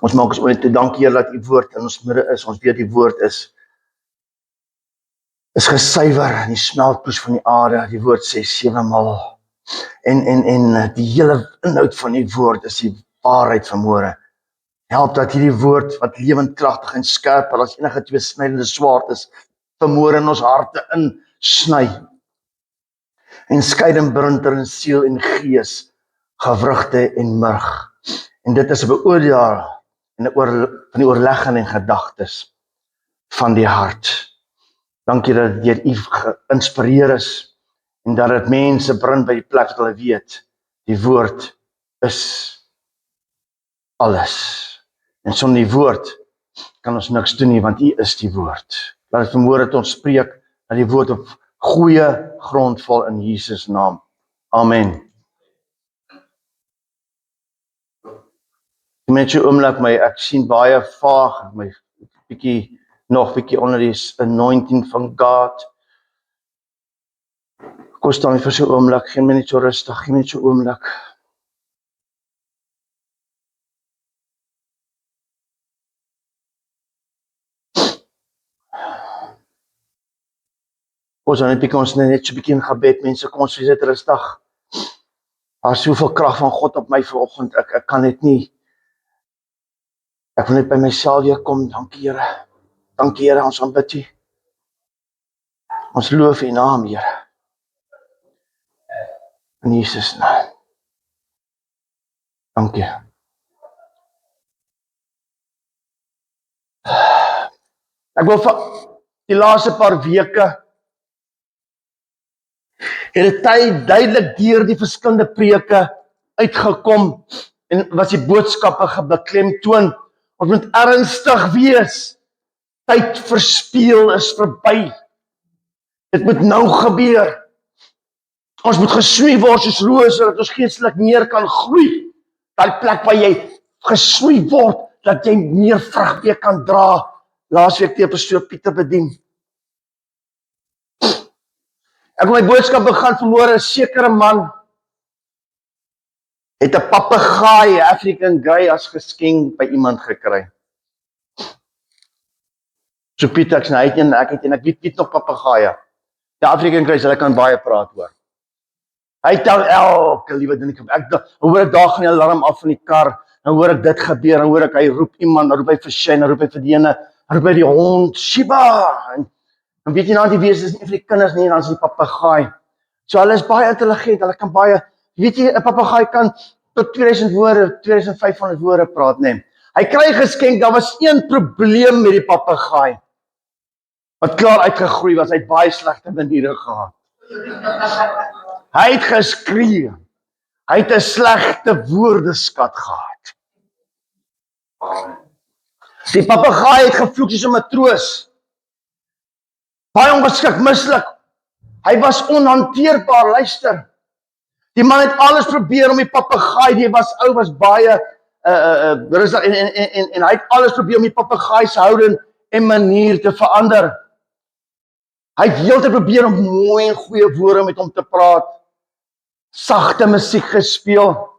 Ons maak ons oor toe, dankie Here dat U woord in ons midde is. Ons weet die woord is gesuiwer in die smeltpoes van die aarde. Die woord sê 7 maal. En die hele inhoud van die woord is die waarheid vanmôre. Help dat hierdie woord wat lewend kragtig en skerper as enige tweesnydende swaard is, vanmôre in ons harte insny. En skeid en brinter in siel en gees, gewrigte en murg. En dit is 'n beoordelaar van die oorleggende en gedagtes van die hart. Dankie dat deur U geïnspireer is en dat dit mense bring by die plek dat hulle weet, die woord is alles. En sonder die woord kan ons niks doen nie, want U is die woord. Laat dit vanmôre tot ons spreek, dat die woord op goeie grond val in Jesus naam. Amen. Met jou oomlik my, ek sien baie vaag, my nog bietjie onder die anointing van God. Kom staan vir so 'n oomblik, geen minuut so rustig, geen minuut so oomblik. Ons net so bietjie in gebed, mense, kom ons wees net rustig. Daar is soveel krag van God op my vanoggend, ek kan dit nie. Ek wil net by myself weer kom, dankie Here. Dankie Here, ons aanbid U. Ons loof U naam, Here. In Jesus naam. Dankie. Ek wil vir die laaste paar weke het dit duidelik deur die verskillende preke uitgekom en was die boodskappe gebeklemtoon. Ons moet ernstig wees. Tyd verspeel is verby. Dit moet nou gebeur. Ons moet gesnoei word soos rose, dat ons geestelik meer kan groei. Daai plek waar jy gesnoei word, dat jy meer vrug weer kan dra. Laasweek het pastoor Pieter bedien. Ek wil my boodskap begin vanmôre. 'n sekere man het 'n papegaai, African Grey, as geskenk by iemand gekry. So Pieter, ek weet nog papegaaie. Die African Grey, hulle kan baie praat hoor. Hy tel elke liewe ding. Ek hoor ek daar gaan die alarm af van die kar, dan hoor ek dit gebeur, dan hoor ek hy roep iemand, dan roep hy vir Shane, dan roep hy vir die ene, dan roep hy die hond, Shiba. En weet jy nou, die wees is nie vir die kinders nie, dan is die papegaai. So hulle is baie intelligent, hulle kan baie, weet jy, 'n papegaai kan tot 2000 woorde, 2500 woorde praat, nee. Hy kry geskenk, daar was een probleem met die papegaai, wat klaar uitgegroei was, hy het baie slegte maniere gehad. Hy het geskree, hy het 'n slegte woordeskat gehad. Die papegaai het gevloek soos 'n matroos. Baie ongeskik, mislik. Hy was onhanteerbaar, luister. Die man het alles probeer om die papegaai, die was baie rustig en hy het alles probeer om die papegaai se houding en manier te verander. Hy het heeltyd probeer om mooi en goeie woorde met hom te praat. Sagte musiek gespeel.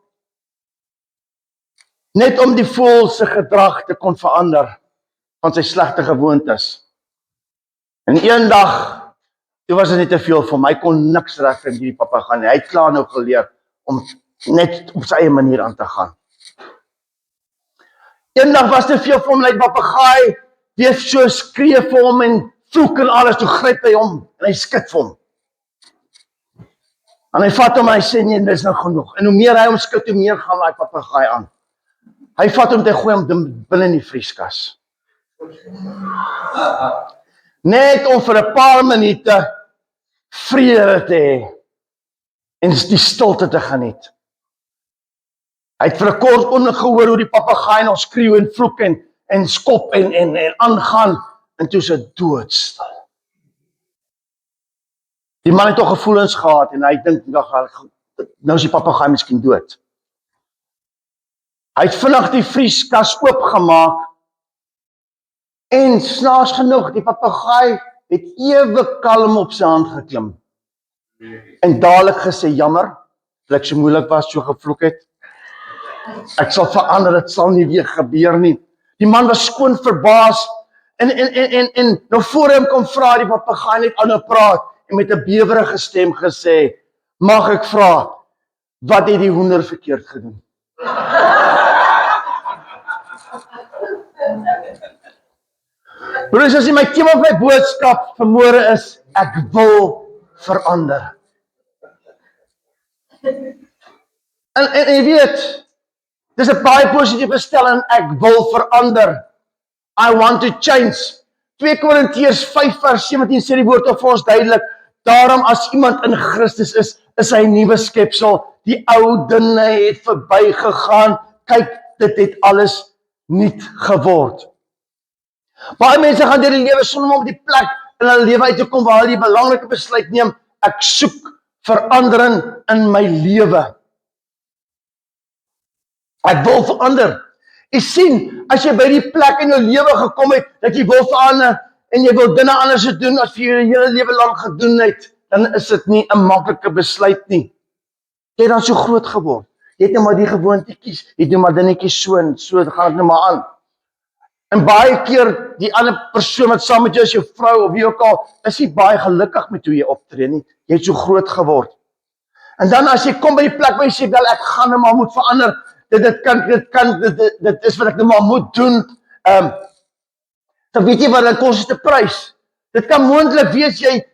Net om die voël se gedrag te kon verander van sy slegte gewoontes. En eendag, toe was dit net te veel vir hom. Hy kon niks reg met hierdie papegaai nie. Hy het klaar nou geleer om net op sy eie manier aan te gaan. Eendag was te veel vir hom, hy papegaai weer so skree vir hom en vloek en alles, toe gryp hy hom en hy skud vir hom. En hy vat hom en hy sê nee, dis nou genoeg. En hoe meer hy hom skud, hoe meer gaan hy papegaai aan. Hy vat hom en gooi hom binne in die vrieskas. Net om vir 'n paar minute vrede te hê en die stilte te geniet. Hy het vir 'n kort oomblik gehoor hoe die papegaai nog skreeu en vloek en skop en aangaan, en toe is dit doodstil. Die man het toch gevoelens gehad en hy dink nou is die papegaai miskien dood. Hy het vinnig die vrieskas oopgemaak en snaaks genoeg, die papegaai het ewe kalm op sy hand geklim. En dadelik gesê, jammer, dat ek so moeilik was, so gevloek het. Ek sal verander, dit sal nie weer gebeur nie. Die man was skoon verbaas en nou voor hom kom vra die papegaai net aanhou praat en met 'n bewerige stem gesê, mag ek vra, wat het die hoender verkeerd gedoen? Broers, as my tema van my boodskap vanmôre is, ek wil verander. En jy weet, dis 'n baie positiewe stelling, ek wil verander. I want to change. 2 Korintiërs 5 vers 17 sê die woord vir ons duidelik, daarom as iemand in Christus is hy 'n nuwe skepsel. Die ou dinge het verbygegaan. Kyk, dit het alles nuut geword. Baie mense gaan deur die lewe sonder om op die plek in hulle lewe uit te kom waar hulle die belangrike besluit neem, ek soek verandering in my lewe. Ek wil verander. Jy sien, as jy by die plek in jou lewe gekom het, dat jy wil verander, en jy wil dinge anders doen, as jy jou hele lewe lang gedoen het, dan is dit nie 'n maklike besluit nie. Jy het dan so groot geword. Jy het nou maar die gewoontetjies, jy het nou maar dingetjies so en so, gaan dit nou maar aan. En baie keer, die ander persoon wat saam met jou is, jou vrou of wie ook al, is nie baie gelukkig met hoe jy optree nie. Jy het so groot geword. En dan as jy kom by die plek waar jy sê, wel, ek gaan nou maar moet verander, dit is wat ek nou maar moet doen, dan weet jy wat, dan kos dit 'n prys. Dit kan moontlik wees, jy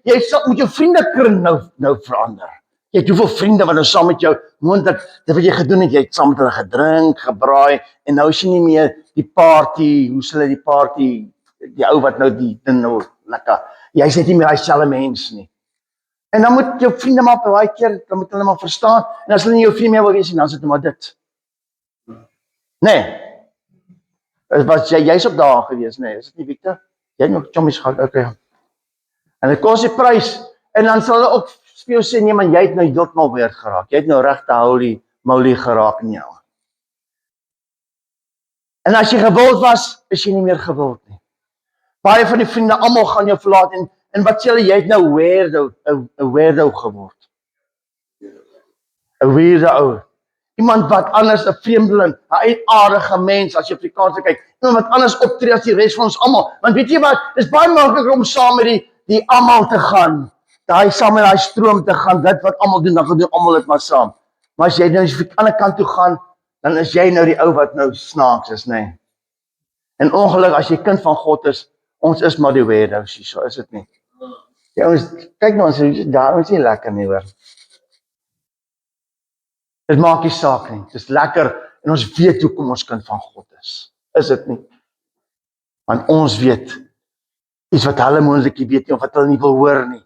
moet jou vriendekring nou verander. Jy het hoeveel vriende wat nou saam met jou, moontlik, dit wat jy gedoen het, jy het saam met hulle gedrink, gebraai, en nou is jy nie meer die party, hoe sê hulle die party, die ou wat nou die ding nou lekker, jy is net nie meer dieselfde mens nie. En dan moet jou vriende maar baie keer, dan moet hulle maar verstaan, en as hulle nie jou vriend meer wil wees, dan is dit maar dit. Nee, was jy's op daar gewees, nee, is dit nie Victor? Jy het nog chommies gehad, okay. En dit kos die prys, en dan sal hulle ook vir jou sê, nee man, jy het nou heeltemal weer geraak, jy het nou regte holy moly geraak in jou. En as jy gewild was, is jy nie meer gewild nie. Baie van die vriende, almal gaan jou verlaat, en wat sê hulle, jy het nou weirdo geword. 'n weirdo. Iemand wat anders, 'n vreemdeling, 'n uitaardige mens, as jy Afrikaans kyk, iemand wat anders optree as die res van ons almal. Want weet jy wat, dit is baie makliker om saam met die almal te gaan, saam met daai stroom te gaan, dit wat almal doen, dan doen almal dit maar saam. Maar as jy nou aan die ander kant toe gaan, dan is jy nou die ou wat nou snaaks is, nee. En ongelukkig, as jy kind van God is, ons is maar die weirdos, so is dit nie. Ja, ons, kyk nou, daar is nie lekker nie, hoor. Dit maak nie saak nie, dit is lekker, en ons weet hoekom ons kind van God is dit nie? Want ons weet, iets wat hulle moontlik nie weet nie, of wat hulle nie wil hoor nie,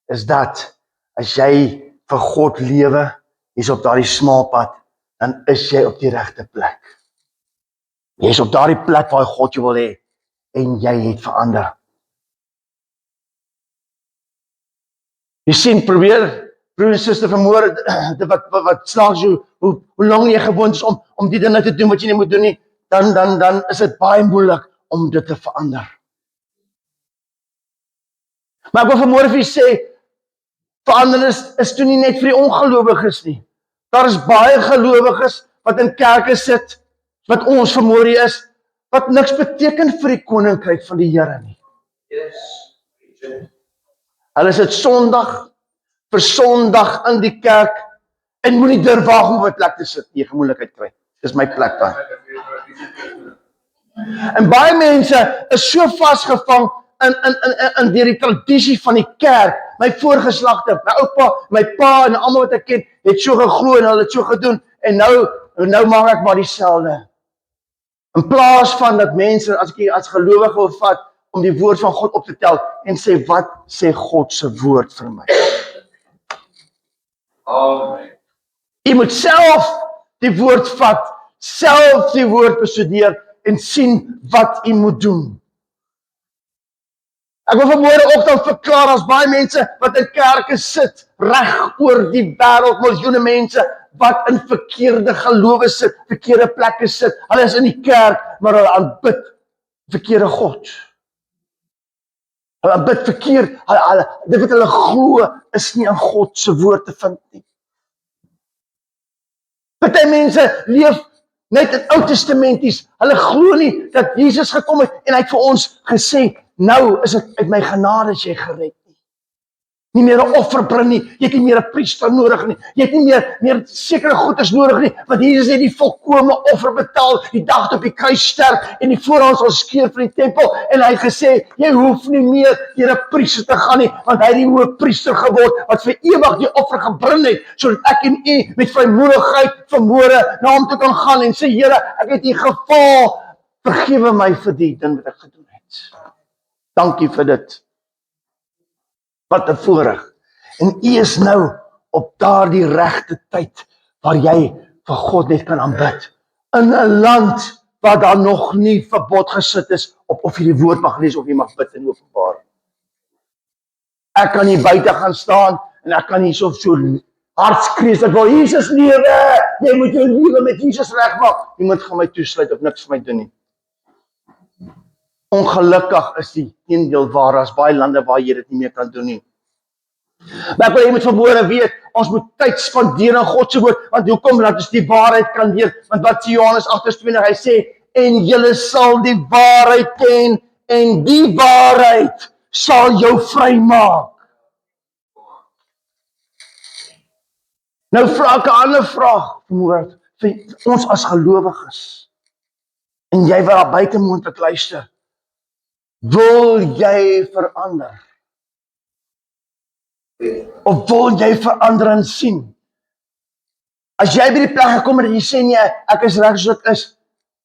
is dat, as jy vir God lewe, jy's op daardie smaalpad, dan is jy op die regte plek. Jy's op daardie plek waar God jou wil hê, en jy het verander. Jy sien, probeer, broer en suster, vanmôre, wat slags hoe lang jy gewoond is om die dinge te doen wat jy nie moet doen nie, dan is dit baie moeilik om dit te verander. Maar ek wil vanmôre vir julle sê, verander is toe nie net vir die ongelowiges nie. Daar is baie gelowiges wat in kerke sit, wat ons vanmôre is, wat niks beteken vir die koninkryk van die Here nie. Hulle sit Sondag vir Sondag in die kerk en moenie durf waag om op 'n plek te sit, jy gemoedelikheid kry. Dis my plek dan. En baie mense is so vasgevang in die tradisie van die kerk. My voorgeslagte, my oupa, my pa en almal wat ek ken, het so geglo en hulle het so gedoen en nou maak ek maar dieselfde. In plaas van dat mense as gelowige wil vat om die woord van God op te tel en sê, wat sê God se woord vir my? Amen. Jy moet self die woord vat, self die woord bestudeer en sien wat jy moet doen. Ek wil vanmôre ook dan verklaar as baie mense wat in kerke sit, reg oor die wêreld, miljoene mense wat in verkeerde gelowe sit, verkeerde plekke sit. Hulle is in die kerk, maar hulle aanbid verkeerde God. Hulle aanbid verkeerd, dit wat hulle glo is nie in God se woord te vind nie. Party mense leef Net in Ou Testamenties, hulle glo nie dat Jesus gekom het en hy het vir ons gesê, nou is dit uit my genade as jy gered nie. Nie meer 'n offer bring nie, jy het nie meer 'n priester nodig nie, jy het nie meer sekere goeders nodig nie, want Jesus het die volkome offer betaal, die dag op die kruis sterf en die voorhangsel skeur van die tempel, en hy het gesê, jy hoef nie meer deur 'n priester te gaan nie, want hy het die hoë priester geword, wat vir ewig die offer gebring het, sodat ek en u met vrymoedigheid vanmôre na hom toe kan gaan en sê, Here, ek het u gefaal, vergewe my vir die ding wat ek gedoen het. Dankie vir dit. Wat 'n voorreg. En u is nou op daardie regte tyd waar jy vir God net kan aanbid. In 'n land waar daar nog nie verbod gesit is op of jy die woord mag lees of jy mag bid in openbaar. Ek kan hier buite gaan staan en ek kan hier so hartskree, ek wil Jesus lewe. Jy moet jou lewe met Jesus regmaak. Niemand gaan my toesluit of niks vir my doen nie. Ongelukkig is die teendeel waar, daar's baie lande waar jy dit nie meer kan doen nie. Maar ek wil jy moet vanmôre weet, ons moet tyd spandeer in God se woord, want hoekom? Dat ons die waarheid kan leer, want wat sê Johannes 8:20, hy sê, en julle sal die waarheid ken, en die waarheid sal jou vrymaak. Nou vra ek 'n ander vraag vanmôre, vir ons as gelowiges, en jy wat daar buite moontlik luister, wil jy verander? Of wil jy verandering sien? As jy by die plek gekom het en jy sê nee, ek is reg soos ek is,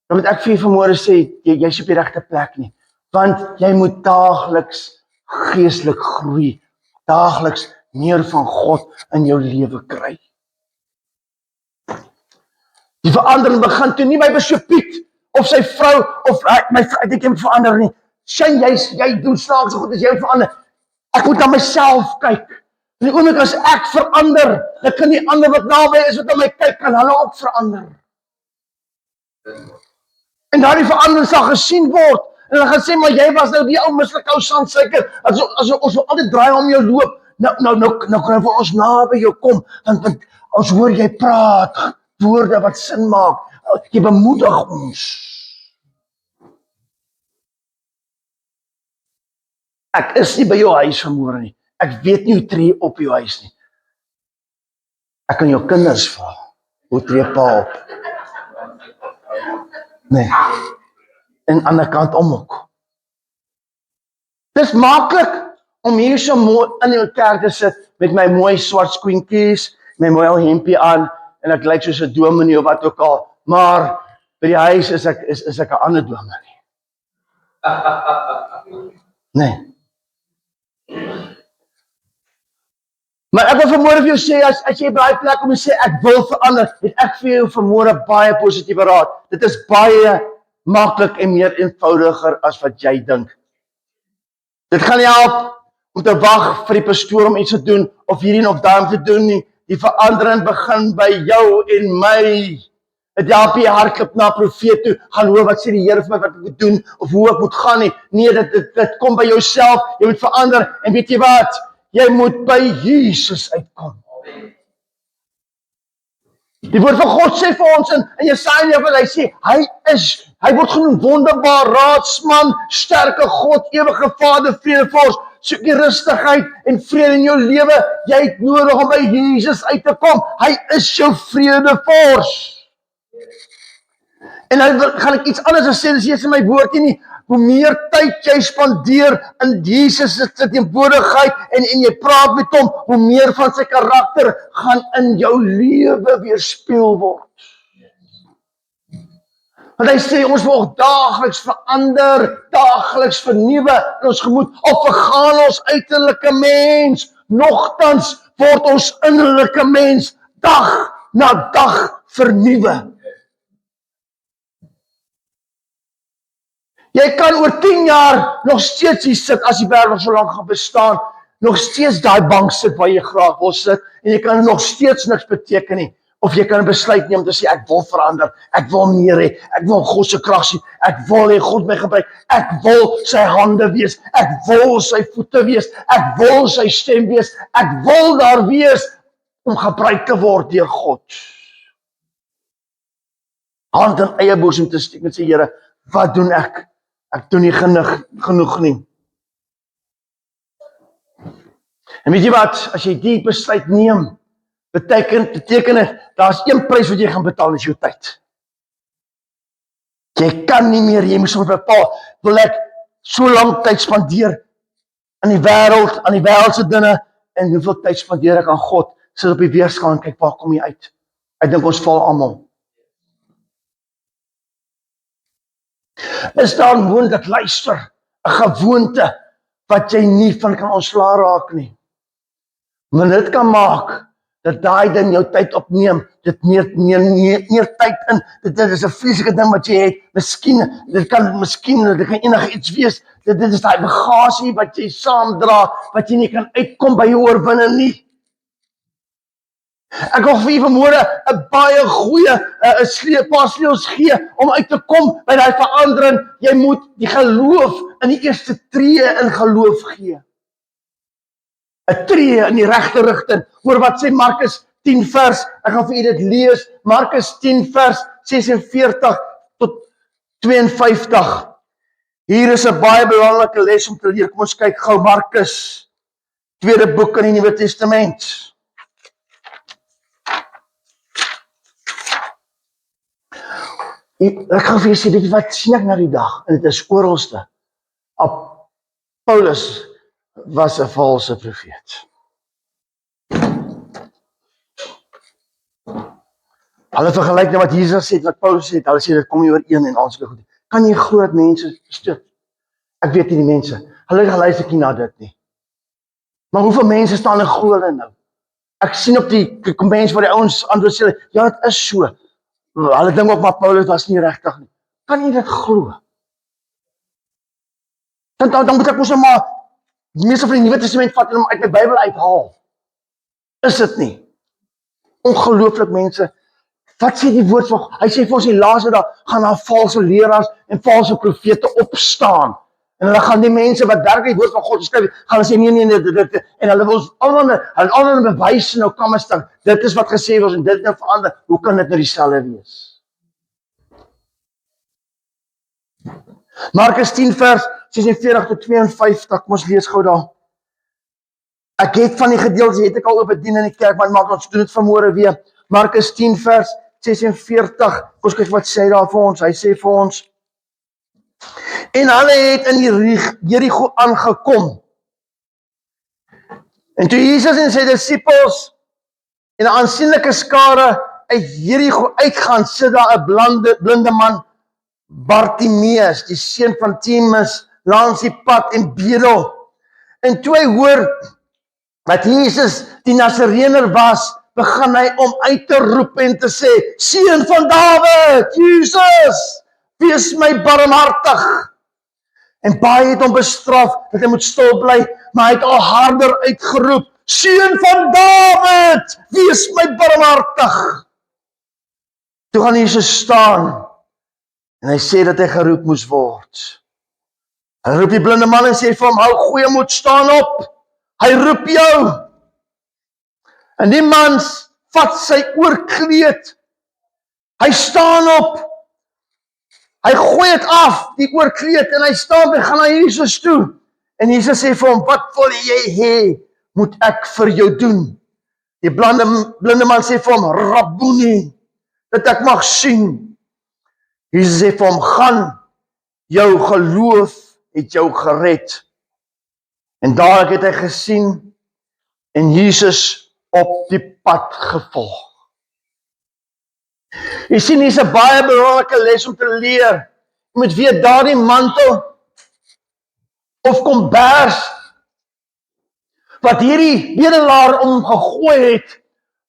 dan moet ek vir jou vanmôre sê, jy's op die regte plek nie. Want jy moet daagliks geestelik groei, daagliks meer van God in jou lewe kry. Die verandering begin toe nie by Bishop Piet of sy vrou of ek dink jy moet verander nie. Sien jy doen snaakse goed as jy verander. Ek moet na myself kyk. En die oomblik as ek verander, dan kan die ander wat naby is wat aan my kyk, kan hulle ook verander. En daardie verandering sal gesien word. En hulle gaan sê, maar jy was nou die ou mislike ou sandsuiker. As ons wil altyd draai om jou loop. Nou kan ons naby jou kom, want ons hoor jy praat, woorde wat sin maak. Jy bemoedig ons. Ek is nie by jou huis vanmôre nie. Ek weet nie hoe tree op jou huis nie. Ek kan jou kinders vra, hoe tree pa op? Nee. En aan die ander kant om ook. Dis maklik om hier so mooi in die kerk te sit met my mooi swart skoentjies, my mooi ou hempie aan en ek lyk soos 'n dominee of wat ook al, maar by die huis is ek 'n ander dominee. Nee. Maar ek wil vanmôre vir jou sê, as jy by daai plek kom en sê, ek wil verander, het ek vir jou vanmôre baie positiewe raad. Dit is baie maklik en meer eenvoudiger as wat jy dink. Dit gaan nie help om te wag vir die pastoor om iets te doen, of hierin of daar om te doen nie. Die verandering begin by jou en my. Het help jy hardloop na 'n profeet toe, gaan hoor wat sê die Here vir my wat ek moet doen, of hoe ek moet gaan nie. Nee, dit kom by jouself, jy moet verander, en weet jy wat? Jy moet by Jesus uitkom. Die woord van God sê vir ons in Jesaja, hy sê, hy word genoem wonderbaar, raadsman, sterke God, ewige Vader, vredevors. Soek die rustigheid en vrede in jou lewe. Jy het nodig om by Jesus uit te kom. Hy is jou vredevors. En nou gaan ek iets anders sê, dis eers in my woord nie. Hoe meer tyd jy spandeer in Jesus se teenwoordigheid en jy praat met hom, hoe meer van sy karakter gaan in jou lewe weerspieël word. Want hy sê, ons word daagliks verander, daagliks vernuwe in ons gemoed, al vergaan ons uiterlike mens, nogtans word ons innerlike mens dag na dag vernuwe. Jy kan oor 10 jaar nog steeds hier sit, as die berg nog so lank gaan bestaan, nog steeds daai bank sit waar jy graag wil sit, en jy kan nog steeds niks beteken nie. Of jy kan 'n besluit neem om te sê, ek wil verander, ek wil meer hê, ek wil God se krag sien, ek wil hê God my gebruik, ek wil sy hande wees, ek wil sy voete wees, ek wil sy stem wees, ek wil daar wees om gebruik te word deur God. hand in eie boesem te steek en sê, Here, wat doen ek? Ek doen nie genoeg nie. En weet jy wat, as jy die besluit neem, beteken dit, daar's een prys wat jy gaan betaal, is jou tyd. Jy kan nie meer, jy moet soms bepaal, wil ek so lang tyd spandeer aan die wêreldse dinge, en hoeveel tyd spandeer ek aan God, sit op die weerskaal en kyk, waar kom jy uit? Ek dink ons val almal. Is daar moontlik, luister, 'n gewoonte, wat jy nie van kan ontslaa raak nie. Maar dit kan maak, dat daai ding jou tyd opneem, dit meer tyd in, dit is 'n fisiese ding wat jy het, dit kan enige iets wees, dit is daai bagasie wat jy saamdra, wat jy nie kan uitkom by jou oorwinning nie. Ek wil vir vanmôre 'n baie goeie paar sleutels gee, om uit te kom by daai verandering. Jy moet die geloof in die eerste tree in geloof gee. 'n tree in die regte rigting. Hoor wat sê Markus 10 vers, ek gaan vir u dit lees, Markus 10 vers 46 tot 52. Hier is 'n baie belangrike les om te leer. Kom ons kyk gou, Markus, tweede boek in die Nuwe Testament. Ek gaan vir julle sê, dit wat sien ek na die dag, en dit is oralste. Paulus was 'n valse profeet. Hulle vergelyk met wat Jesus sê, wat Paulus sê, hulle sê dit kom nie ooreen en alles goed. Kan jy glo dat mense stuk? Ek weet nie die mense. Hulle luister nie na dit nie. Maar hoeveel mense staan en glo hulle nou? Ek sien op die comments waar die ouens antwoord sê, ja, dit is so. Hulle dink ook maar Paulus was nie regtig nie. Kan jy dit glo? Dan moet ek mos maar die meeste van die Nuwe Testament vat en hom uit my Bybel uithaal. Is dit nie? Ongelooflik mense. Wat sê die woord van, hy sê vir ons die laaste dag, gaan daar valse leraars en valse profete opstaan. En hulle gaan die mense wat werklik die woord van God skryf, gaan sê nee, dit, en hulle wil ons allemaal bewys nou kan staan. Dit is wat gesê was en dit nou verander. Hoe kan dit nou dieselfde wees? Markus 10 vers 46 tot 52, kom ons lees gou daar. Ek het van die gedeelte, het ek al opbedien in die kerk, maar maak ons doen dit vanmôre weer. Markus 10 vers 46, kom ons kyk wat sê hy daar vir ons. Hy sê vir ons, en hulle het in die Jerigo aangekom. En toe Jesus en sy disippels en 'n aansienlike skare uit Jerigo uitgaan, sit daar 'n blinde man, Bartimeus, die seun van Timeus, langs die pad en bedel. En toe hy hoor dat Jesus die Nasareëner was, begin hy om uit te roep en te sê, seun van Dawid, Jesus, wees my barmhartig. En baie het hom bestraf dat hy moet stil bly, maar hy het al harder uitgeroep, seun van Dawid, wees my barmhartig. Toe gaan Jesus staan en hy sê dat hy geroep moes word. Hy roep die blinde man en sê vir hom, hou goeie moed, staan op. Hy roep jou. En die man vat sy oorkleed. Hy staan op. Hy gooi dit af, die oorkleed, en hy staan en gaan na Jesus toe. En Jesus sê vir hom, wat wil jy hê, moet ek vir jou doen? Die blinde man sê vir hom, Rabboni, dat ek mag sien. Jesus sê vir hom, gaan, jou geloof het jou gered. En dadelik het hy gesien, en Jesus op die pad gevolg. Jy sien, hier is 'n baie belangrike les om te leer. Jy moet weet, daardie mantel of kombers wat hierdie bedelaar omgegooi het,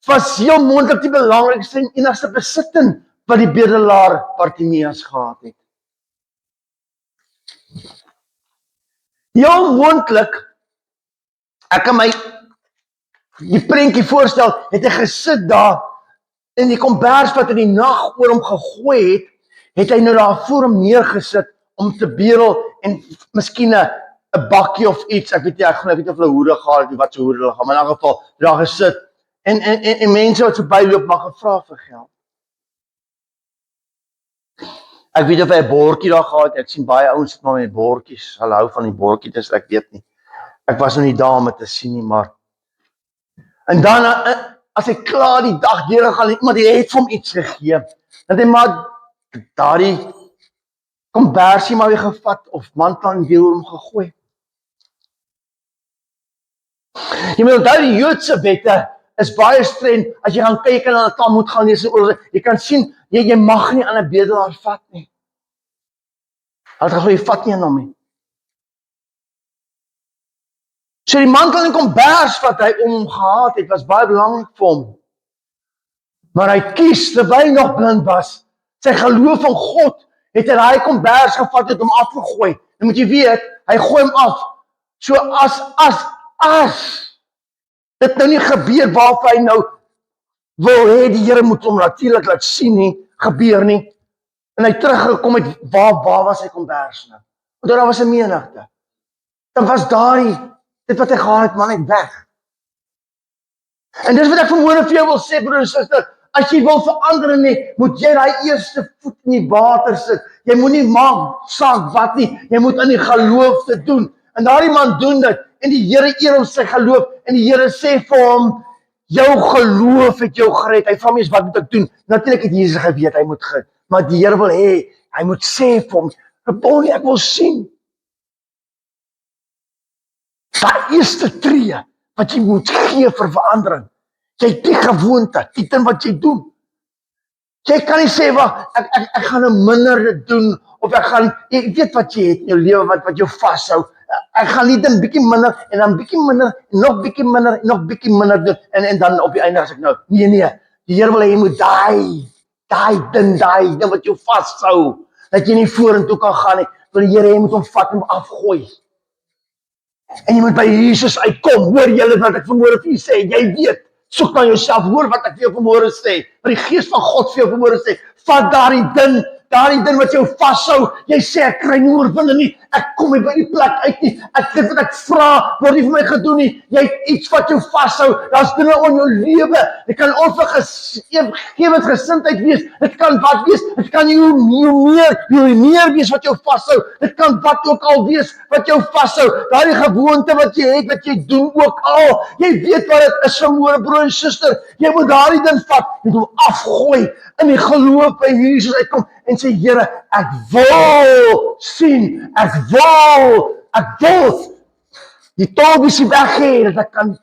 was heel moontlik die belangrikste en enigste besitting wat die bedelaar Bartimeus gehad het. Heel moontlik, ek kan my die prentjie voorstel, het hy gesit daar, en die kombers wat in die nag oor hom gegooi het hy nou daar voor hom neergesit, om te bedel, en miskien 'n bakkie of iets, ek weet nie of hulle hoede gehad het, wat so hoede hulle gaan, maar in elk geval, daar gesit, en mense wat verby loop, maar gevra vir geld. Ek weet of hy 'n bordjie daar gehad, ek sien baie ouens sit maar met bordjies, hulle hou van die bordjie, dis ek weet nie. Ek was nou nie daar om dit te sien nie, maar en dan as hy klaar die dag deurgegaan het, iemand het vir hom iets gegee, dat hy maar daardie kombersie maar weer gevat of mantel en weer oor hom gegooi. Jy moet onthou die Joodse wette is baie streng. As jy gaan kyk en aan 'n Talmud gaan lees oor, jy kan sien jy mag nie aan 'n bedelaar vat nie. Hulle het gesê jy vat nie aan hom nie. So die mantel en kombers wat hy om hom gehad het, was baie belangrik vir hom. Maar hy kies terwyl hy nog blind was. Sy geloof in God het hy daai kombers gevat en hom afgegooi. Dan moet jy weet, hy gooi hom af. So as dit nou nie gebeur waarvan hy nou wil hê die Here moet hom natuurlik laat sien nie, gebeur nie. En hy teruggekom het, waar was hy kombers nou? Want daar was 'n menigte. Dan was dit wat hy gehad het, man, net weg. En dis wat ek vanmôre vir jou wil sê, broer en suster, as jy wil verander nie, moet jy daai eerste voet in die water sit. Jy moenie maak saak wat nie, jy moet in die geloof te doen. En daardie man doen dit, en die Here eer hom sy geloof, en die Here sê vir hom, jou geloof het jou gered. Hy vra my eens, wat moet ek doen? Natuurlik het Jesus geweet, hy moet gaan, maar die Here wil hê, hy moet sê vir hom, Bonnie, ek wil sien. Daai eerste tree, wat jy moet gee vir verandering. Jy het die gewoonte, die ding wat jy doen. Jy kan nie sê, wag, ek gaan nou minder dit doen, of ek gaan, jy weet wat jy het in jou lewe, wat jou vashou. Ek gaan nie dan bietjie minder, en dan bietjie minder, en nog bietjie minder, en nog bietjie minder doen, en dan op die einde as ek nou, nee, die Here wil hê jy moet daai ding wat jou vashou, dat jy nie vorentoe kan gaan nie, wil die Here hê jy moet hom vat en hom afgooi. En jy moet by Jesus uitkom, hoor julle wat ek vanmôre vir julle sê, jy weet, soek na jouself, hoor wat ek vir jou vanmôre sê, wat die Gees van God vir jou vanmôre sê, vat daardie ding wat jou vashou, jy sê ek kry nie oorwinning nie, ek kom nie by die plek uit nie, dit wat ek vra, word nie vir my gedoen nie, jy het iets wat jou vashou, daar's dinge in jou lewe, dit kan onvergewend gesindheid wees, dit kan wat wees, dit kan hoe meer wees wat jou vashou, dit kan wat ook al wees wat jou vashou, daardie gewoonte wat jy het, wat jy doen ook al, jy weet wat dit is vanmôre broer en suster, jy moet daardie ding vat, jy moet hom afgooi, in die geloof by Jesus uitkom, en sê, Here, ek wil sien, ek wil die taalvisie weggee, dat ek kan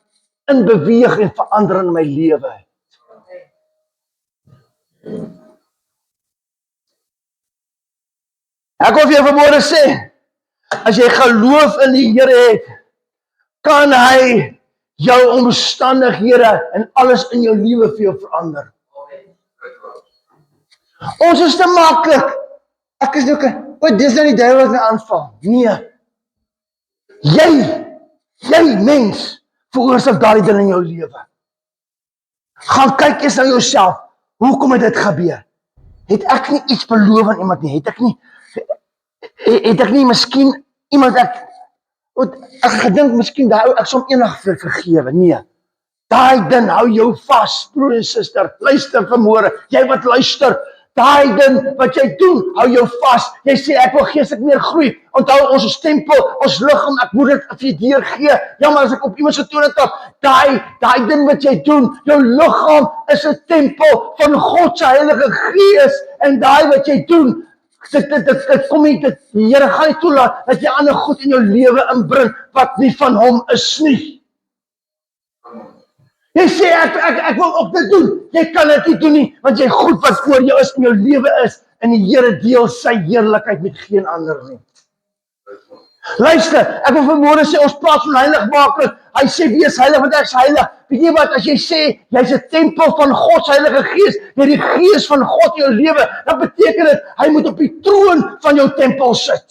inbeweeg en verander in my lewe. Ek wil vir jou vanmôre sê, as jy geloof in die Here het, kan hy jou omstandighede en alles in jou lewe vir jou verander. Ons is te maklik. Ek is nou, dis nou die duiwel wat my aanval. Nee. Jy mens, veroorsaak daardie ding in jou lewe. Gaan kyk eens na jouself. Hoekom het dit gebeur? Het ek nie iets beloof aan iemand nie? Het ek nie miskien iemand ek gedink miskien daai ou ek som eendag vergewe? Nee. Daai ding hou jou vas, broer en suster. Luister vanmôre, jy wat luister. Daai ding wat jy doen, hou jou vas. Jy sê ek wil geestelik meer groei. Onthou ons is tempel, ons liggaam, ek moet dit vir jou deurgee. Jammer as ek op iemand se tone tap. Daai ding wat jy doen, jou liggaam is 'n tempel van God se Heilige Gees en daai wat jy doen, dit kom nie, die Here gaan nie toelaat dat jy ander goed in jou lewe inbring wat nie van hom is nie. Jy sê ek wil ook dit doen. Jy kan dit nie doen nie, want jy goed wat voor jou is in jou lewe is en die Here deel sy heerlikheid met geen ander nie. Luister, ek wil vanmôre sê ons praat van heiligmaking. Hy sê wees heilig want ek is heilig. Weet jy wat, as jy sê jy's 'n tempel van God se Heilige Gees, jy het die Gees van God in jou lewe, dan beteken dit hy moet op die troon van jou tempel sit.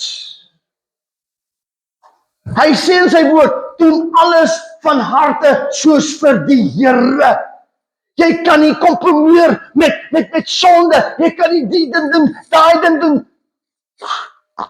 Hy sê in sy woord, doen alles van harte soos vir die Here. Jy kan nie kompromieer met sonde. Jy kan nie die ding doen, daai ding doen.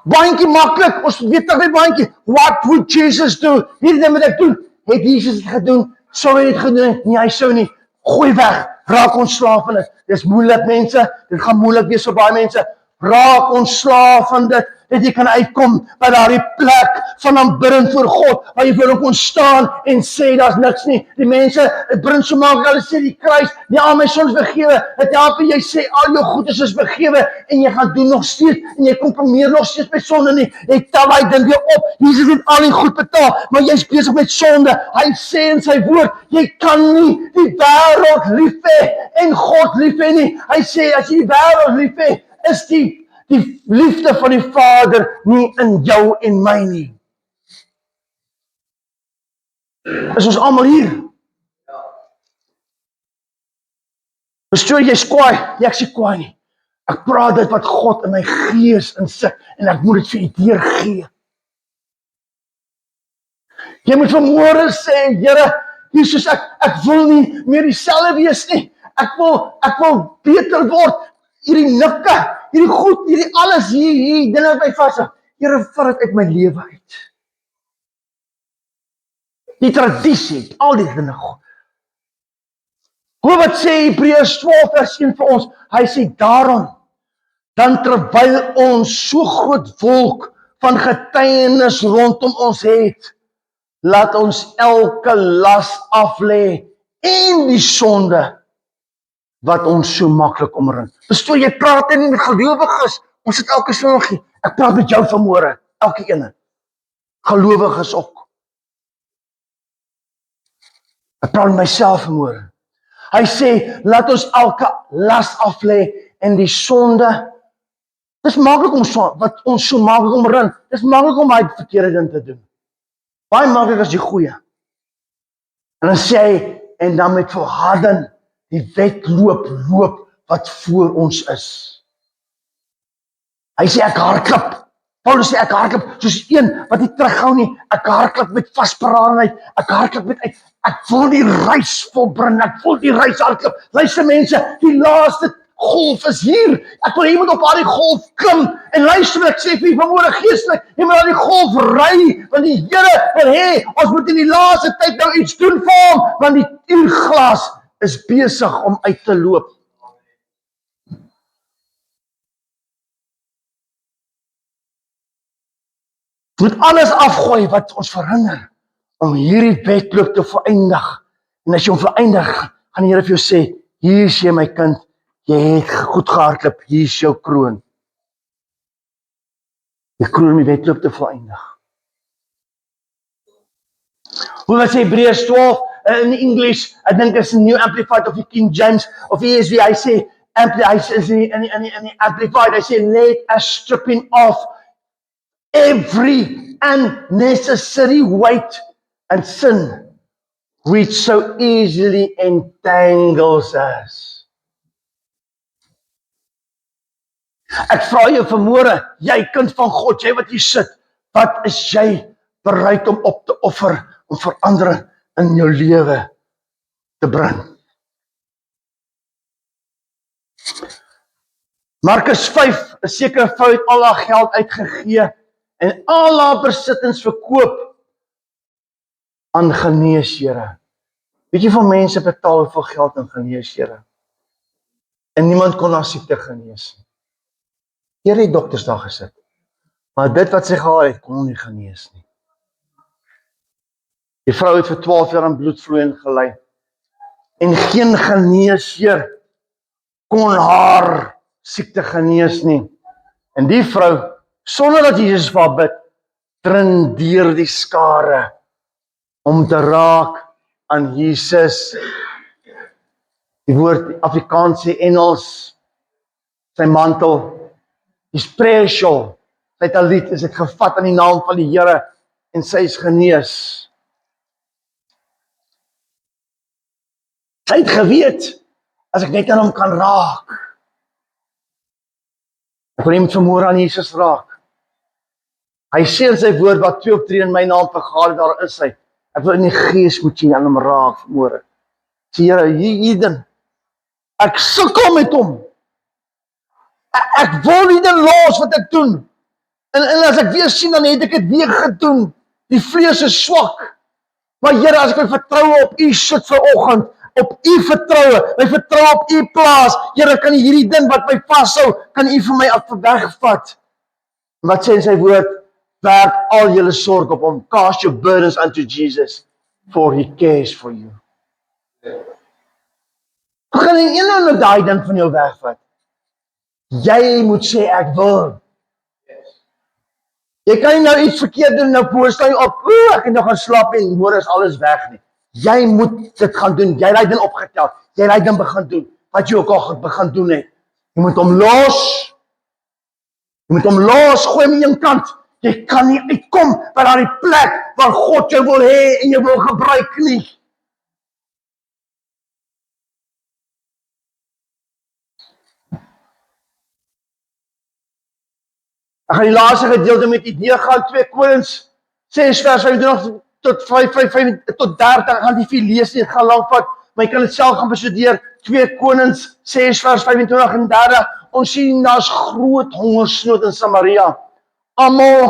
Baantjie maklik, ons weet dat hy baantjie. What would Jesus do? Hierdie ding wat ek doen, het Jesus het gedoen, sou hy dit gedoen? Nee, hy sou nie. Gooi weg, raak ontslaaf van dit. Dis moeilik mense, dit gaan moeilik wees vir baie mense. raak ontslaaf van dit, dat jy kan uitkom by daardie plek van aanbidding voor God, waar jy vir hom kon staan en sê, daar's niks nie. Die mense, het bring so maak, hulle sê die kruis, ja, my sondes vergewe, het help jy sê, al jou goedes is vergewe, en jy gaan doen nog steeds, en jy kompromeer nog steeds met sonde nie, jy tel hy ding weer op, Jesus het al die goed betaal, maar jy is besig met sonde, hy sê in sy woord, jy kan nie die wêreld lief hê, en God lief hê nie, hy sê, as jy die wêreld lief hê, is die liefde van die Vader nie in jou en my nie. Is ons almal hier? Bestoor jy's kwaai, ek sê kwaai nie. Ek praat dit wat God in my gees insit en ek moet dit vir u deurgee. Jy moet vanmôre sê, Here, Jesus, ek wil nie meer dieselfde wees nie. Ek wil beter word. Hierdie nikke, hierdie goed, hierdie alles hier dinge wat my vashou. Here, vat dit uit my lewe uit. Die tradisie, al die dinge. Hoor wat sê Hebreërs 12 vers 1 vir ons. Hy sê daarom, dan terwyl ons so groot wolk van getuienis rondom ons het, laat ons elke las aflê en die sonde wat ons so maklik omring. Bestoor, jy praat nie met gelowiges, ons het elke sondagie. Ek praat met jou vanmôre, elke ene. Gelowiges ook. Ek praat met myself vanmôre. Hy sê, laat ons elke las aflê en die sonde. Dis maklik om wat ons so maklik omring. Dis maklik om baie verkeerde ding te doen. Baie maklik as die goeie. En dan sê hy, en dan met volharding die wedloop loop wat voor ons is. Hy sê ek hardloop. Paulus sê ek hardloop soos een wat nie terughou nie. Ek hardloop met vasberadenheid. Ek hardloop met uit. Ek wil die reis volbring. Ek wil die reis hardloop. Luister mense, die laaste golf is hier. Ek wil iemand op daardie golf klim en luister, ek sê vir vanmôre geestelik, jy moet daardie golf ry, want die Here wil hê ons moet in die laaste tyd nou iets doen vir hom, want die uurglas is besig om uit te loop. Moet alles afgooi wat ons verhinder om hierdie wedloop te vereindig. En as jy hom vereindig, gaan die Here vir jou sê, hier is jy my kind, jy het goed gehardloop, hier is jou kroon. Die kroon om die wedloop te vereindig. Hoe wat sê Hebreërs 12 in English, I think it's New Amplified of the King James of ESV, I say in the Amplified, I say let us stripping off every unnecessary weight and sin which so easily entangles us. Ek vra jou vanmôre, jy kind van God, jy wat hier sit, wat is jy bereid om op te offer om verandering in jou lewe te bring? Markus 5, 'n sekere vrou het al haar geld uitgegee en al haar besittings verkoop aan geneeshere. Weet jy van mense betaal hoeveel geld aan geneeshere? En niemand kon haar siekte genees nie. Hier het die dokters daar gesit. Maar dit wat sy gehaal het, kon hom nie genees nie. Die vrou het vir 12 jaar aan bloedvloeiing gely. En geen geneesheer kon haar siekte genees nie. En die vrou, sonder dat Jesus vir haar bid, dring deur die skare om te raak aan Jesus. Die woord Afrikaans sê Engels, sy mantel, die prayer shawl, sy talit is dit gevat aan die naam van die Here en sy is genees. Sy het geweet, as ek net aan hom kan raak. Ek wil iemand vanmôre aan Jesus raak. Hy sê in sy woord, wat 2 of 3 in my naam vergader, daar is hy. Ek wil in die gees moet jy aan hom raak vanmôre. Sê Here, hierden, ek sukkel met hom. Ek wil nie dit los wat ek doen. En as ek weer sien, dan het ek dit weer gedoen. Die vlees is swak. Maar Here, as ek my vertroue op U sit vanoggend, op U vertroue. My vertroue op U plaas. Here, kan U hierdie ding wat my vashou, kan U vir my wegvat? Wat sê in sy woord? Werk al julle sorg op hom. Cast your burdens unto Jesus, for He cares for you. Hoe kan jy nou daai ding van jou wegvat? Jy moet sê ek wil. Jy kan nie nou iets verkeerd doen, nou post jy op, ek het nog gaan slaap en môre is alles weg nie. Jy moet dit gaan doen, jy het dit opgetel, jy het dit begin doen, wat jy ook al begin doen het. Jy moet hom los. Jy moet hom los, gooi hom aan een kant. Jy kan nie uitkom by daardie plek waar God jou wil hê en jy wil gebruik nie. Ek gaan die laaste gedeelte met u deurgaan, 2 Konings 6 vers 25 tot 5 tot 30, ek gaan die 4 lees nie, het gaan lang vat, maar jy kan dit self gaan bestudeer, 2 Konings 6 vers 25 en 30, ons sien daar's groot hongersnood in Samaria. Almal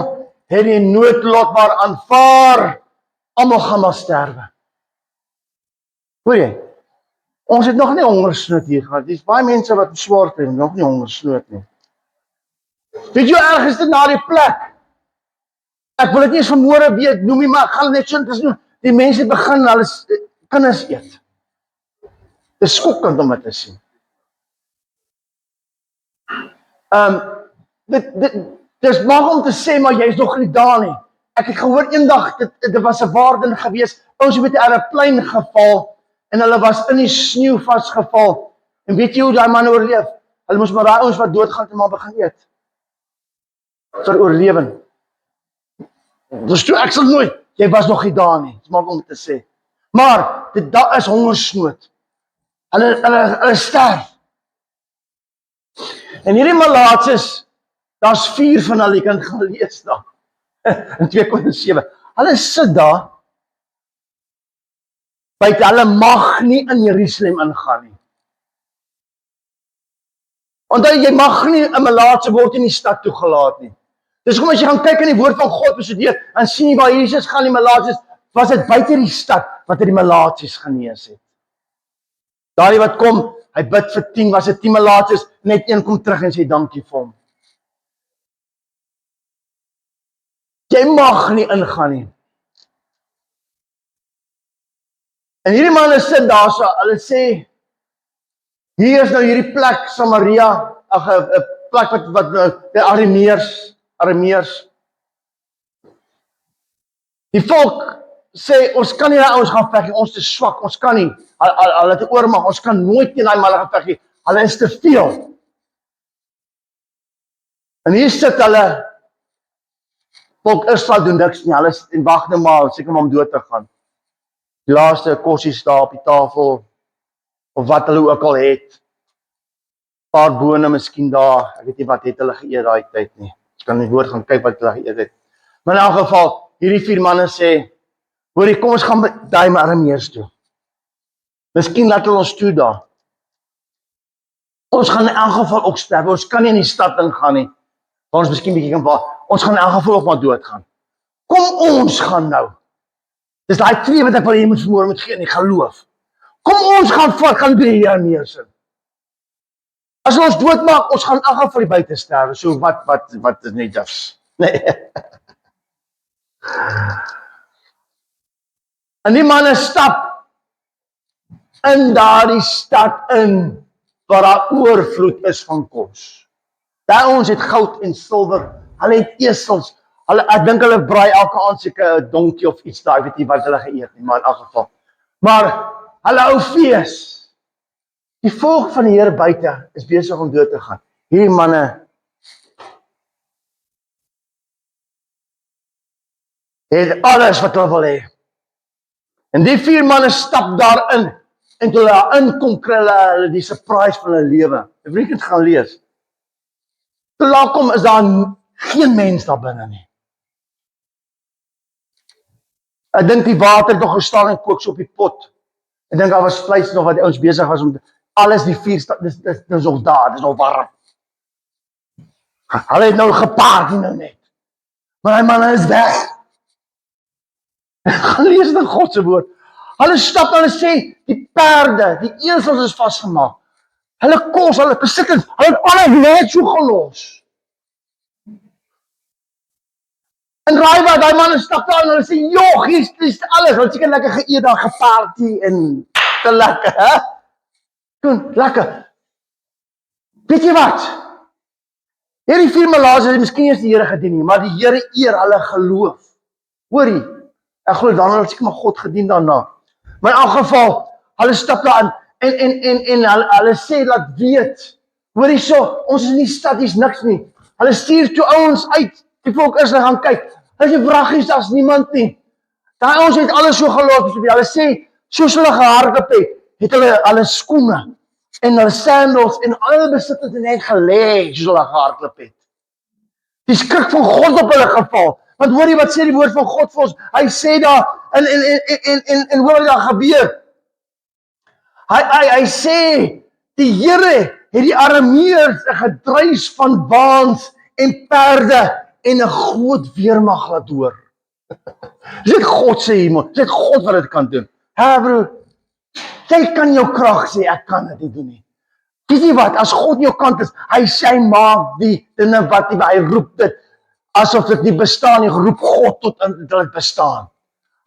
het die noodlot maar aanvaar, almal gaan maar sterwe. Hoor jy? Ons het nog nie hongersnood hier gehad, dis baie mense wat swaar kry, nog nie hongersnood nie. Weet jy ergens dit na die plek? Ek wil dit nie eens vanmôre weet, noem nie, maar ek gaan net so doen. Die mense begin hulle kinders eet. Dis skokkend om dit te sien. Dis mag om te sê, maar jy is nog nie daar nie. Ek het gehoor eendag, dit was 'n waarden gewees, ons het met 'n aeroplein geval, en hulle was in die sneeu vasgeval. En weet jy hoe daai man oorleef? Hulle moes maar daai ouens wat doodgaan, maar begin eet. Vir oorlewing. Dus toe ek sal nooit, jy was nog nie daar nie, dis maar om te sê. Maar, daar is hongersnood. Hulle sterf. En hierdie malaatses, daar's 4 van hulle, jy kan gaan lees daar. In 2 Konings 7. Hulle sit daar, buite hulle mag nie in Jerusalem ingaan nie. Onthou, jy mag nie 'n malaatse word in die stad toegelaat nie. Dis kom as jy gaan kyk in die woord van God bestudeer, dan sien jy waar Jesus gaan die malaatses, was dit buite die stad wat hy die malaatses genees het. Daardie wat kom, hy bid vir 10, was dit 10 malaatses, net een kom terug en sê dankie vir hom. Jy mag nie ingaan nie. En hierdie manne sit daar so, hulle sê, hier is nou hierdie plek, Samaria, 'n plek wat die Arameërs. Die volk sê, ons kan nie daai ouens gaan veg nie, ons is swak, ons kan nie. Hulle het 'n oormag, ons kan nooit teen daai manne gaan veg nie. Hulle is te veel. En hier sit hulle, volk Israel doen niks nie, hulle en wag nou maar, seker om dood te gaan. Die laaste kossies daar op die tafel, of wat hulle ook al het. Paar bone miskien daar, ek weet nie wat het hulle geëet daai tyd nie. Ek kan nie woord gaan kyk wat hulle geëet het. Maar in elk geval, hierdie 4 manne sê, hoorie, kom ons gaan by daai Arameërs toe. Miskien laat hulle ons toe daar. Ons gaan in elk geval ook sterf, ons kan nie in die stad ingaan nie. Waar ons miskien bietjie kan waak. Ons gaan in elk geval ook maar doodgaan. Kom ons gaan nou. Dis daai 2 wat ek wil jy moet vermoor moet gee in die geloof. Kom ons gaan gaan by die Arameërs in. As ons doodmaak, ons gaan elke vir die buite sterwe. So wat is net dus. Nee. En die manne stap in daardie stad in, waar daar oorvloed is van kos. Daar ons het goud en silwer, hulle het esels, ek dink hulle braai elke aand seker 'n donkie of iets daar, ek weet nie wat hulle geëet nie, maar in elk geval. Maar hulle hou fees. Die volk van die Here buite is besig om dood te gaan. Hierdie manne het alles wat hulle wil hê. En die 4 manne stap daarin, en toe hulle daarin kom, kry hulle die surprise van hulle lewe. Ek wil dit gaan lees. Toe daar kom, is daar geen mens daar binne nie. Ek dink die water het nog gestaan en kook so op die pot. Ek dink daar was vleis nog wat die ouens besig was om alles die 4 dis al daar, dis al warm. Hulle het nou gepaard nou net. Maar die manne is weg. Gaan lees in God se woord. Hulle stap en hulle sê, die perde, die esels is vasgemaak. Hulle kos, hulle besittings, hulle het alles net so gelos. En Raiva, daai man stap daar en hulle sê, joh, hier is alles, hulle het seker lekker geëet daar, geparty en te lekker, hè? Toen, lekker. Weet jy wat? Hierdie 4 malaas het miskien eers die Here gedien nie, maar die Here eer hulle geloof. Hoorie, ek glo dan hulle seker maar God gedien daarna. Maar in elk geval, hulle stap daar en hulle sê laat weet. Hoorie so, ons is in die stad, hier's niks nie. Hulle stuur toe ouens uit, die volk is gaan kyk. Hulle sê vraggies, daar's niemand nie. Daai ouens het alles so geloop, hulle sê, soos hulle gehardloop het hulle skoene en hulle sandals en alle besittings net gelê, soos hulle gehardloop het. Die skrik van God op hulle geval. Want hoor jy wat sê die woord van God vir ons? Hy sê daar, en hoor wat daar gebeur. Hy sê, die Here het die Arameërs 'n gedruis van waans en perde en 'n groot weermag laat hoor. Dis net God sê hier, man. Dis net God wat dit kan doen. Hè broer, jy kan jou krag sê, ek kan dit nie doen nie. Weet jy wat, as God in jou kant is, hy maak die dinge wat hy roep dit, asof dit nie bestaan nie, roep God tot in dit bestaan.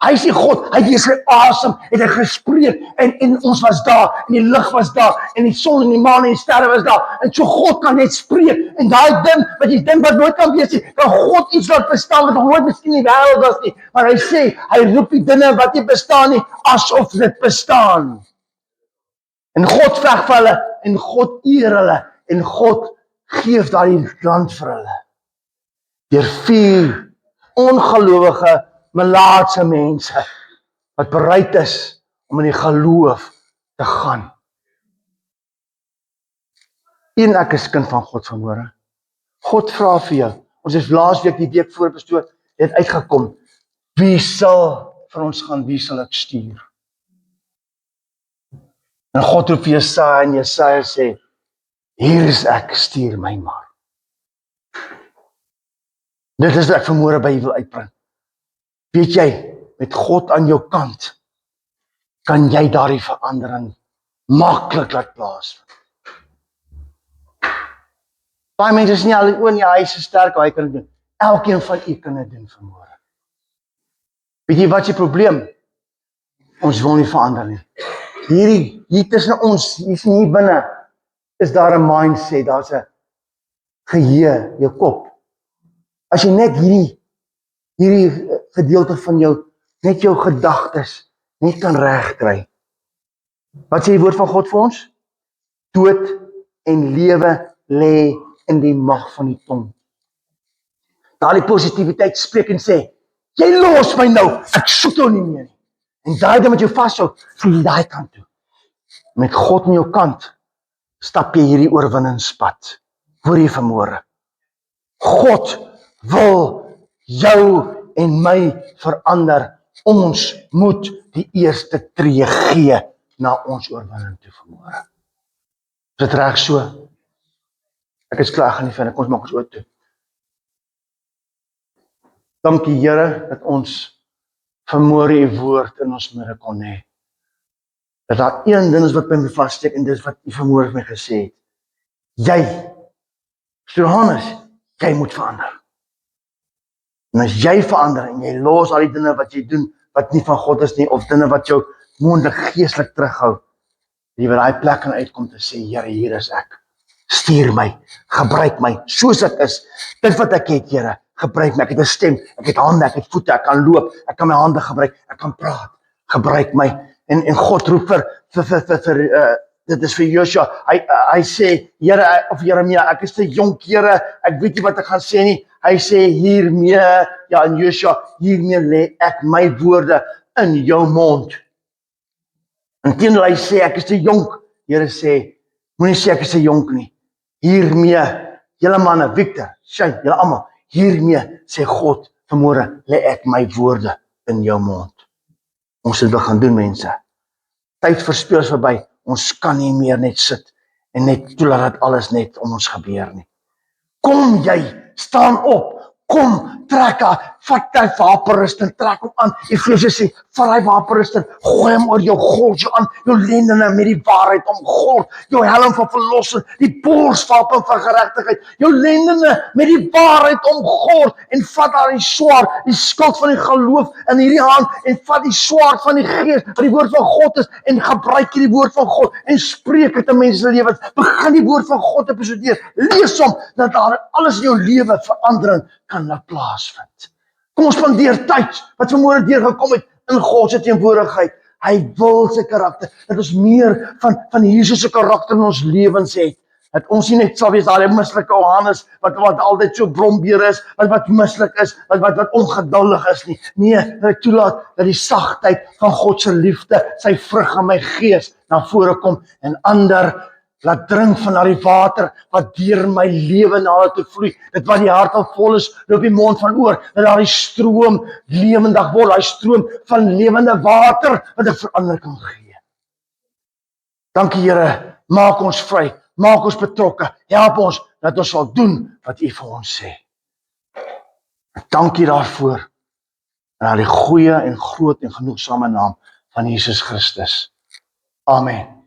Hy sê God, hy het sy asem, het hy gespreek, en ons was daar, en die lig was daar, en die son en die maan en die sterre was daar, en so God kan net spreek, en daai ding, wat jy dink wat nooit kan wees nie, kan God iets laat bestaan, wat nog nooit miskien in die wêreld was nie, maar hy sê, hy roep die dinge wat nie bestaan nie, asof dit bestaan. En God veg vir hulle, en God eer hulle, en God geef daardie land vir hulle. Deur 4 ongelowige, melaatse mense, wat bereid is om in die geloof te gaan. En ek is kind van God vanmôre. God vra vir jou, ons het laasweek die week voor bestoor, het uitgekom, wie sal vir ons gaan, wie sal ek stuur? En God roep vir Jesaja, en Jesaja sê, hier is ek, stuur my maar. Dit is wat ek vanmôre by jou wil uitbring. Weet jy, met God aan jou kant, kan jy daardie verandering maklik laat plaasvind. Baie mense is nie al oor nie, hy is so sterk, hy kan dit doen. Elkeen van u kan dit doen vanmôre. Weet jy wat is die probleem? Ons wil nie verander nie. Hier tussen ons, hier binne, is daar 'n mindset, daar's 'n geheue, jou kop. As jy net hierdie gedeelte van jou, net jou gedagtes, net kan regkry. Wat sê die woord van God vir ons? Dood en lewe lê in die mag van die tong. Daardie positiwiteit spreek en sê, jy los my nou, ek soek jou nie meer nie. En daai ding met jou vashou, voel jy daai kant toe. Met God in jou kant, stap jy hierdie oorwinningspad. Hoor jy vanmôre? God wil jou en my verander. Ons moet die eerste tree gee na ons oorwinning toe vanmôre. Is dit reg so? Ek is klaar, gaan nie verder, kom ons maak ons oop toe. Dankie Here, dat ons vanmôre u woord in ons midde kon hê. Dat daar een ding is wat by my vassteek, en dit is wat u vanmôre vir my gesê het. Jy, Johannes, jy moet verander. En as jy verander, en jy los al die dinge wat jy doen, wat nie van God is nie, of dinge wat jou moontlik geestelik terughou, jy wil daai plek kan uitkom te sê, Here, hier is ek. Stuur my, gebruik my, soos ek is. Dit wat ek het, Here, gebruik my. Ek het 'n stem, ek het hande, ek het voete, ek kan loop, ek kan my hande gebruik, ek kan praat. Gebruik my. En God roep dit is vir Joshua. Hy sê, Here, of Jeremia, ek is te jonk, Here, ek weet nie wat ek gaan sê nie. Hy sê hiermee, ja, en Joshua, hiermee lê ek my woorde in jou mond. En teenoor hy sê ek is te jonk. Here sê, moenie sê ek is te jonk nie. Hiermee, julle manne, Victor, Shane, julle almal, hiermee sê God, vanmôre lê ek my woorde in jou mond. Ons moet dit gaan doen, mense. Tyd verspil is verby. Ons kan nie meer net sit en net toelaat dat alles net om ons gebeur nie. Kom jy, staan op, kom, trek vat die wapenrusting, trek hom aan. Efesiërs sê, vat die wapenrusting, gooi hom oor jou gord, jou aan, jou lendene met die waarheid omgord, jou helm van verlossing, die borswapen van geregtigheid, jou lendene met die waarheid omgord, en vat daar die swaard, die skild van die geloof in hierdie hand, en vat die swaard van die gees, wat die woord van God is, en gebruik die woord van God, en spreek het in mense lewens, begin die woord van God te bestudeer, lees hom, dat daar alles in jou lewe verandering kan laat plaasvind. Kom ons spandeer tyd, wat vanmôre deurgekom het, in God se teenwoordigheid. Hy wil sy karakter, dat ons meer van Jesus se karakter in ons lewens het. Dat ons nie net sal wees daar die mislike Johannes, wat altyd so brombeer is, wat mislik is, wat ongeduldig is nie. Nee, dat ek toelaat dat die sagtheid van God se liefde, sy vrug in my gees na vore kom, en ander laat drink van daardie water, wat deur my lewe na hulle toe vloei. Dit wat die hart al vol is, loop die mond van oor, dat daardie stroom lewendig word, daai stroom van lewende water, wat ek verander kan gee. Dankie Here, maak ons vry, maak ons betrokke, help ons, dat ons sal doen wat U vir ons sê. Dankie daarvoor, in die goeie en groot en genoegsame naam van Jesus Christus. Amen.